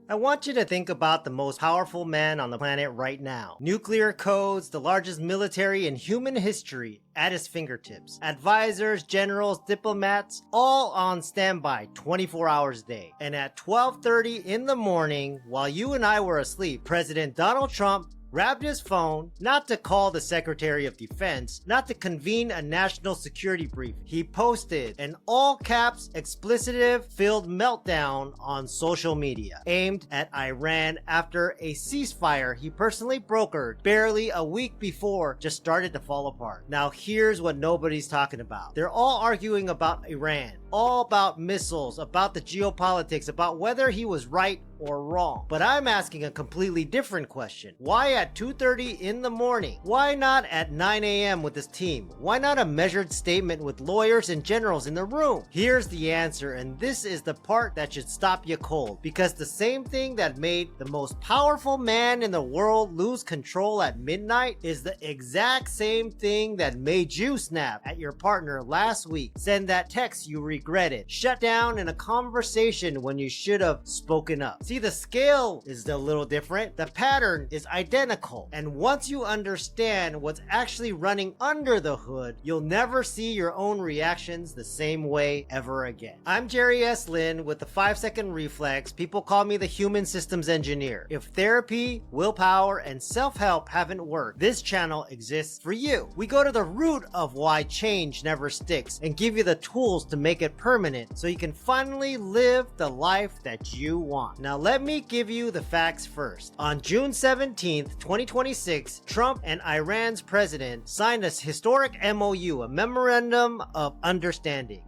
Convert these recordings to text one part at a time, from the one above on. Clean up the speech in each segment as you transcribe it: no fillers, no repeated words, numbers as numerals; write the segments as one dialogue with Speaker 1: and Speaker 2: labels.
Speaker 1: I want you to think about the most powerful man on the planet right now. Nuclear codes, the largest military in human history at his fingertips. Advisors, generals, diplomats, all on standby 24 hours a day. And at 12:30 in the morning, while you and I were asleep, President Donald Trump grabbed his phone, not to call the Secretary of Defense, not to convene a national security briefing. He posted an all-caps, explicitive-filled meltdown on social media, aimed at Iran after a ceasefire he personally brokered barely a week before just started to fall apart. Now here's what nobody's talking about. They're all arguing about Iran, all about missiles, about the geopolitics, about whether he was right or wrong. But I'm asking a completely different question. Why at 2:30 in the morning? Why not at 9 a.m. with his team? Why not a measured statement with lawyers and generals in the room? Here's the answer, and this is the part that should stop you cold. Because the same thing that made the most powerful man in the world lose control at midnight is the exact same thing that made you snap at your partner last week, send that text you regretted, shut down in a conversation when you should have spoken up. See, the scale is a little different. The pattern is identical. And once you understand what's actually running under the hood, you'll never see your own reactions the same way ever again. I'm Jerry S. Lin with the 5-second reflex. People call me the human systems engineer. If therapy, willpower, and self-help haven't worked, this channel exists for you. We go to the root of why change never sticks and give you the tools to make it permanent so you can finally live the life that you want. Now let me give you the facts first. On June 17th, 2026, Trump and Iran's president signed a historic MOU, a Memorandum of Understanding,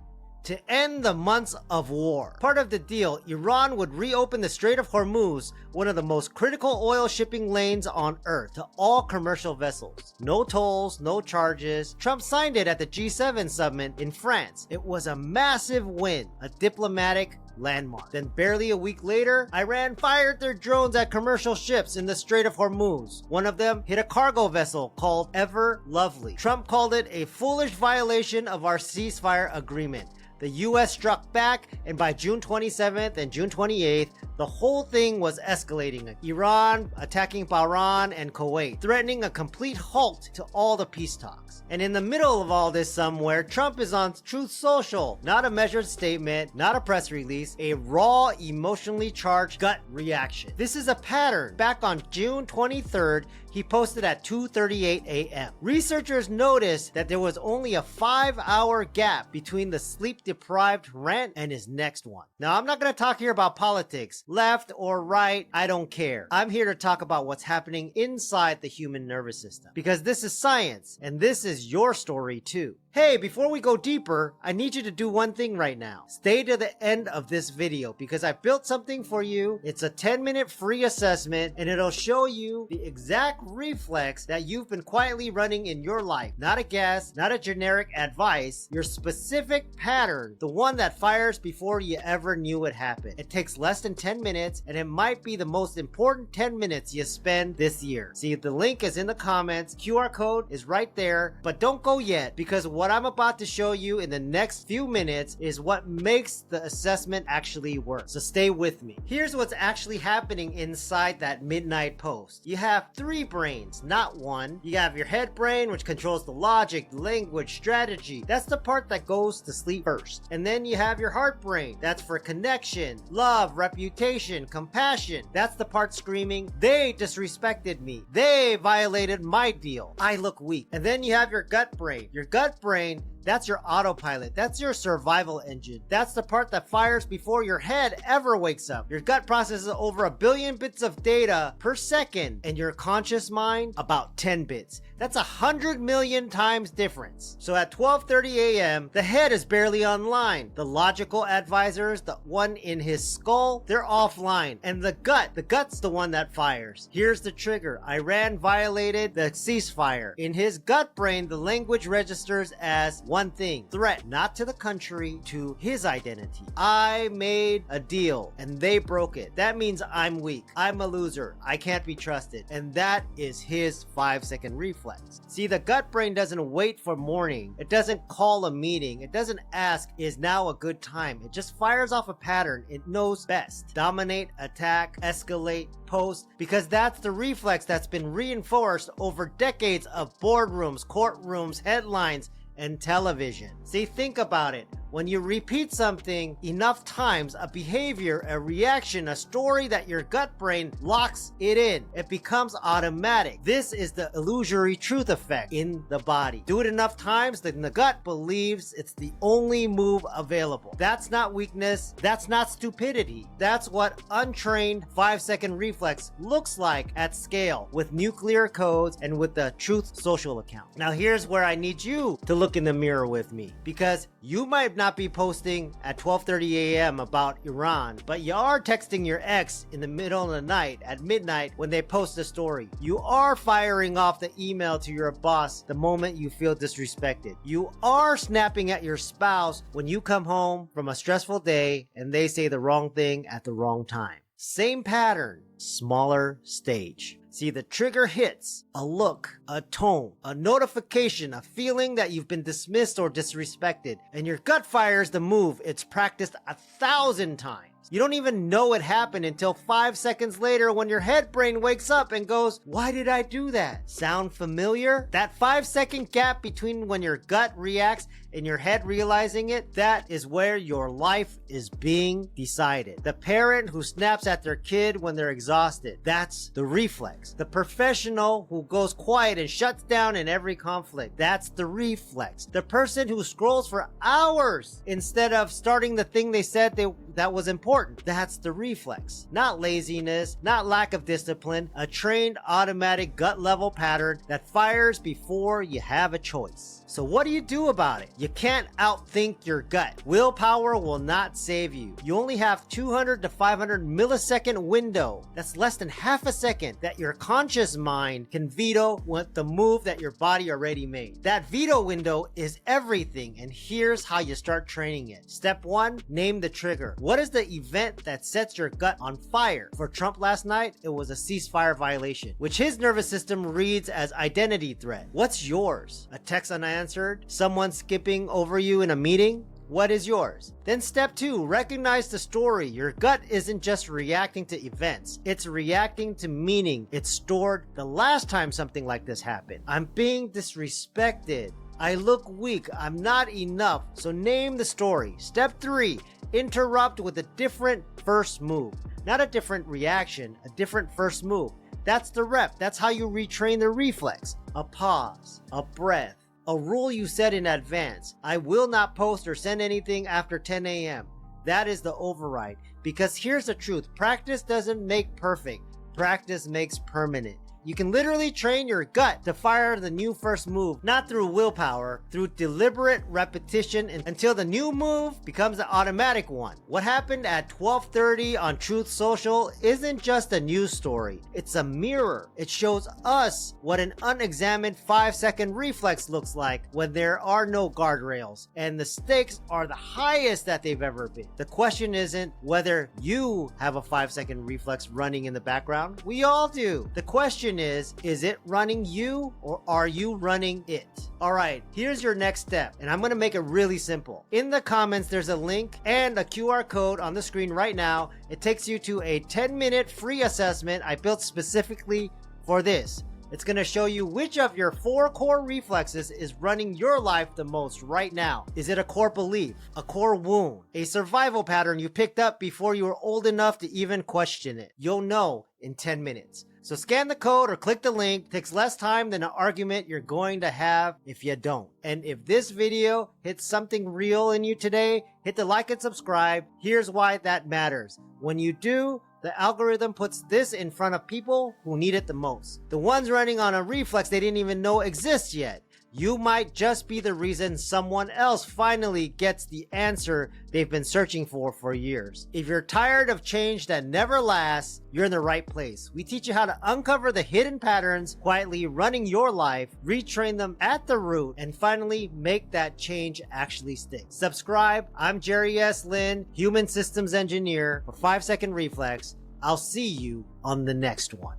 Speaker 1: to end the months of war. Part of the deal, Iran would reopen the Strait of Hormuz, one of the most critical oil shipping lanes on Earth, to all commercial vessels. No tolls, no charges. Trump signed it at the G7 summit in France. It was a massive win, a diplomatic landmark. Then barely a week later, Iran fired their drones at commercial ships in the Strait of Hormuz. One of them hit a cargo vessel called Ever Lovely. Trump called it a foolish violation of our ceasefire agreement. The US struck back, and by June 27th and June 28th, the whole thing was escalating. Iran attacking Bahrain and Kuwait, threatening a complete halt to all the peace talks. And in the middle of all this somewhere, Trump is on Truth Social. Not a measured statement, not a press release, a raw, emotionally charged gut reaction. This is a pattern. Back on June 23rd, he posted at 2:38 a.m. Researchers noticed that there was only a 5-hour gap between the sleep-deprived rant and his next one. Now, I'm not going to talk here about politics, left or right, I don't care. I'm here to talk about what's happening inside the human nervous system, because this is science, and this is your story too. Hey, before we go deeper, I need you to do one thing right now. Stay to the end of this video because I built something for you. It's a 10-minute free assessment and it'll show you the exact reflex that you've been quietly running in your life. Not a guess, not a generic advice, your specific pattern, the one that fires before you ever knew it happened. It takes less than 10 minutes and it might be the most important 10 minutes you spend this year. See, the link is in the comments, QR code is right there, but don't go yet because what I'm about to show you in the next few minutes is what makes the assessment actually work. So stay with me. Here's what's actually happening inside that midnight post. You have 3 brains, not 1. You have your head brain, which controls the logic, language, strategy. That's the part that goes to sleep first. And then you have your heart brain. That's for connection, love, reputation, compassion. That's the part screaming, they disrespected me. They violated my deal. I look weak. And then you have your gut brain. Your gut brain, that's your autopilot. That's your survival engine. That's the part that fires before your head ever wakes up. Your gut processes over 1 billion bits of data per second, and your conscious mind about 10 bits. That's 100 million times difference. So at 12:30 a.m., the head is barely online. The logical advisors, the one in his skull, they're offline. And the gut's the one that fires. Here's the trigger. Iran violated the ceasefire. In his gut brain, the language registers as one thing: threat, not to the country, to his identity. I made a deal and they broke it. That means I'm weak. I'm a loser. I can't be trusted. And that is his 5-second reflex. See, the gut brain doesn't wait for morning. It doesn't call a meeting. It doesn't ask, is now a good time? It just fires off a pattern it knows best. Dominate, attack, escalate, post, because that's the reflex that's been reinforced over decades of boardrooms, courtrooms, headlines, and television. See, think about it. When you repeat something enough times, a behavior, a reaction, a story, that your gut brain locks it in. It becomes automatic. This is the illusory truth effect in the body. Do it enough times, then the gut believes it's the only move available. That's not weakness. That's not stupidity. That's what untrained 5-second reflex looks like at scale, with nuclear codes and with the Truth Social account. Now here's where I need you to look in the mirror with me, because you might not be posting at 12:30 a.m. about Iran, but you are texting your ex in the middle of the night at midnight when they post a story. You are firing off the email to your boss the moment you feel disrespected. You are snapping at your spouse when you come home from a stressful day and they say the wrong thing at the wrong time. Same pattern, smaller stage. See, the trigger hits a look, a tone, a notification, a feeling that you've been dismissed or disrespected, and your gut fires the move it's practiced 1,000 times. You don't even know it happened until 5 seconds later when your head brain wakes up and goes, why did I do that? Sound familiar? That 5-second gap between when your gut reacts and your head realizing it, that is where your life is being decided. The parent who snaps at their kid when they're exhausted, that's the reflex. The professional who goes quiet and shuts down in every conflict, that's the reflex. The person who scrolls for hours instead of starting the thing they said that was important, that's the reflex. Not laziness, not lack of discipline, a trained automatic gut level pattern that fires before you have a choice. So what do you do about it? You can't outthink your gut. Willpower will not save you. You only have 200 to 500 millisecond window. That's less than half a second that your conscious mind can veto with the move that your body already made. That veto window is everything, and here's how you start training it. Step 1, name the trigger. What is the event that sets your gut on fire? For Trump last night, it was a ceasefire violation, which his nervous system reads as identity threat. What's yours? A text unanswered? Someone skipping over you in a meeting? What is yours? Then step 2, recognize the story. Your gut isn't just reacting to events. It's reacting to meaning. It's stored the last time something like this happened. I'm being disrespected. I look weak. I'm not enough. So name the story. Step 3, interrupt with a different first move. Not a different reaction, a different first move. That's the rep. That's how you retrain the reflex. A pause, a breath. A rule you set in advance. I will not post or send anything after 10 a.m. That is the override. Because here's the truth. Practice doesn't make perfect. Practice makes permanent. You can literally train your gut to fire the new first move, not through willpower, through deliberate repetition until the new move becomes the automatic one. What happened at 12:30 on Truth Social isn't just a news story. It's a mirror. It shows us what an unexamined 5-second reflex looks like when there are no guardrails and the stakes are the highest that they've ever been. The question isn't whether you have a 5-second reflex running in the background. We all do. The question is it running you or are you running it? All right, here's your next step, and I'm going to make it really simple. In the comments, there's a link and a QR code on the screen right now. It takes you to a 10-minute free assessment I built specifically for this. It's going to show you which of your 4 core reflexes is running your life the most right now. Is it a core belief, a core wound, a survival pattern you picked up before you were old enough to even question it? You'll know in 10 minutes. So scan the code or click the link. It takes less time than an argument you're going to have if you don't. And if this video hits something real in you today, hit the like and subscribe. Here's why that matters. When you do, the algorithm puts this in front of people who need it the most. The ones running on a reflex they didn't even know exists yet. You might just be the reason someone else finally gets the answer they've been searching for years. If you're tired of change that never lasts, you're in the right place. We teach you how to uncover the hidden patterns quietly running your life, retrain them at the root, and finally make that change actually stick. Subscribe. I'm Jerry S. Lin, Human Systems Engineer for 5 Second Reflex. I'll see you on the next one.